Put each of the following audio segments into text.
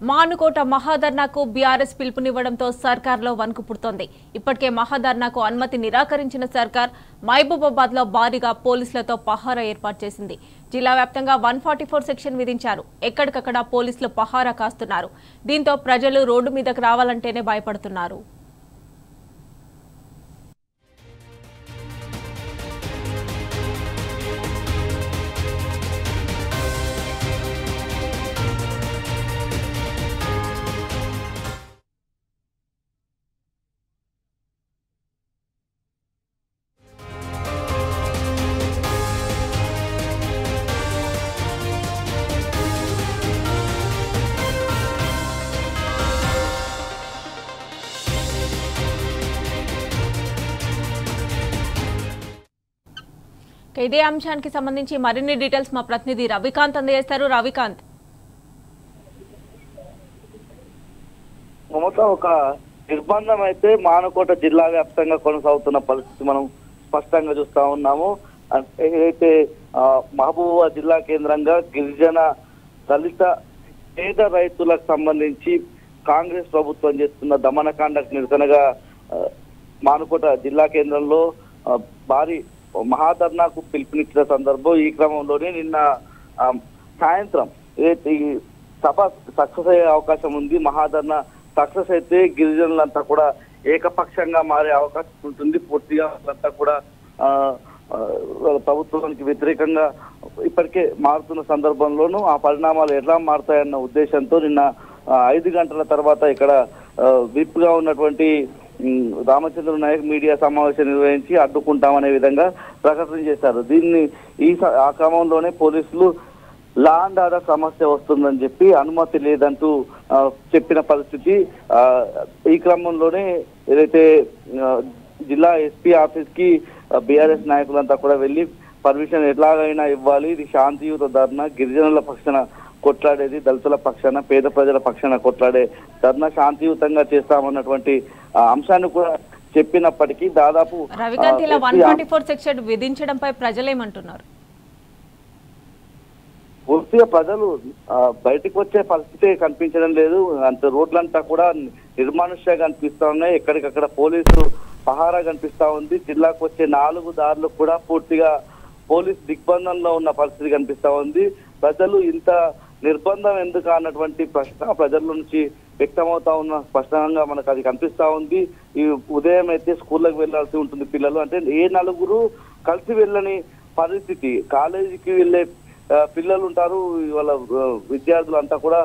Manukota మహాధర్నాకు BRS పిలుపునివ్వడంతో సర్కార్లో వణుకు పుడుతోంది. ఇప్పటికే మహాధర్నాకు అనుమతి నిరాకరించిన సర్కార్ మహబూబాబాద్లో భారీగా పోలీసులతో పహారా ఏర్పాటు చేసింది. జిల్లా వ్యాప్తంగా 144 సెక్షన్ విధించారు. ఎక్కడికక్కడ పోలీసులు పహారా కాస్తున్నారు. దీంతో ప్రజలు రోడ్డు మీదకు రావాలంటేనే భయపడుతున్నారు. ఇదే అంశానికి సంబంధించి మరిన్ని డీటెయిల్స్ మా ప్రతినిధి రవికాంత్ అందజేస్తారు. రవికాంత్, మమత, ఒక నిర్బంధం అయితే మానుకోట జిల్లా వ్యాప్తంగా కొనసాగుతున్న పరిస్థితి మనం స్పష్టంగా చూస్తా ఉన్నాము. ఏదైతే మహబూబాబాద్ జిల్లా కేంద్రంగా గిరిజన దళిత పేద రైతులకు సంబంధించి కాంగ్రెస్ ప్రభుత్వం చేస్తున్న దమనకాండకు నిరసనగా మానుకోట జిల్లా కేంద్రంలో భారీ మహాధర్నాకు పిలుపునిచ్చిన సందర్భం. ఈ క్రమంలోనే నిన్న సాయంత్రం ఏదైతే ఈ సభ సక్సెస్ అయ్యే అవకాశం ఉంది. మహాధర్నా సక్సెస్ అయితే గిరిజనులంతా కూడా ఏకపక్షంగా మారే అవకాశం ఉంటుంది. పూర్తిగా వాళ్ళంతా కూడా ప్రభుత్వానికి వ్యతిరేకంగా ఇప్పటికే మారుతున్న సందర్భంలోనూ ఆ పరిణామాలు ఎలా మారుతాయన్న ఉద్దేశంతో నిన్న 5 గంటల తర్వాత ఇక్కడ విప్ గా ఉన్నటువంటి రామచంద్ర నాయక్ మీడియా సమావేశం నిర్వహించి అడ్డుకుంటామనే విధంగా ప్రకటన చేశారు. దీన్ని ఆ క్రమంలోనే పోలీసులు లా అండ్ ఆర్డర్ సమస్య వస్తుందని చెప్పి అనుమతి లేదంటూ చెప్పిన పరిస్థితి. ఈ క్రమంలోనే ఏదైతే జిల్లా ఎస్పీ ఆఫీస్ కి బీఆర్ఎస్ నాయకులంతా కూడా వెళ్లి పర్మిషన్ ఎట్లాగైనా ఇవ్వాలి, ఇది శాంతియుత ధర్నా, గిరిజనుల పక్షాన కొట్లాడేది, దళితుల పక్షాన, పేద ప్రజల పక్షాన కొట్లాడే ధర్నా శాంతియుతంగా చేస్తామన్నటువంటి అంశాన్ని కూడా చెప్పినప్పటికీ దాదాపు రవికాంత్ ఇలా 144 సెక్షన్ విధించడంపై ప్రజలేమంటున్నారు? పూర్తిగా ప్రజలు బయటకు వచ్చే పరిస్థితి కనిపించడం లేదు. అంత రోడ్లంతా కూడా నిర్మానుష్యంగా కనిపిస్తా ఉన్నాయి. ఎక్కడికక్కడ పోలీసు పహారా కనిపిస్తా ఉంది. జిల్లాకు వచ్చే 4 దారులు కూడా పూర్తిగా పోలీస్ దిగ్బంధంలో ఉన్న పరిస్థితి కనిపిస్తా ఉంది. ప్రజలు ఇంత నిర్బంధం ఎందుకు అన్నటువంటి ప్రశ్న ప్రజల నుంచి వ్యక్తమవుతా ఉన్న స్పష్టంగా మనకు అది కనిపిస్తా ఉంది. ఈ ఉదయం అయితే స్కూళ్ళకు వెళ్లాల్సి ఉంటుంది పిల్లలు. అంటే ఏ నలుగురు కలిసి వెళ్ళని పరిస్థితి. కాలేజీకి వెళ్ళే పిల్లలు ఉంటారు, వాళ్ళ విద్యార్థులు అంతా కూడా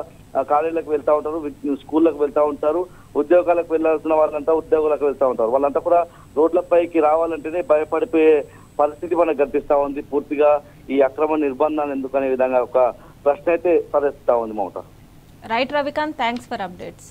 కాలేజీలకు వెళ్తా ఉంటారు, స్కూళ్ళకు వెళ్తా ఉంటారు, ఉద్యోగాలకు వెళ్లాల్సిన వాళ్ళంతా ఉద్యోగాలకు వెళ్తా ఉంటారు. వాళ్ళంతా కూడా రోడ్లపైకి రావాలంటేనే భయపడిపోయే పరిస్థితి మనకు కనిపిస్తా ఉంది. పూర్తిగా ఈ అక్రమ నిర్బంధాన్ని ఎందుకనే విధంగా ఒక ప్రశ్న అయితే తలెత్తుతా ఉంది. Mamata. Right Ravikanth, thanks for updates.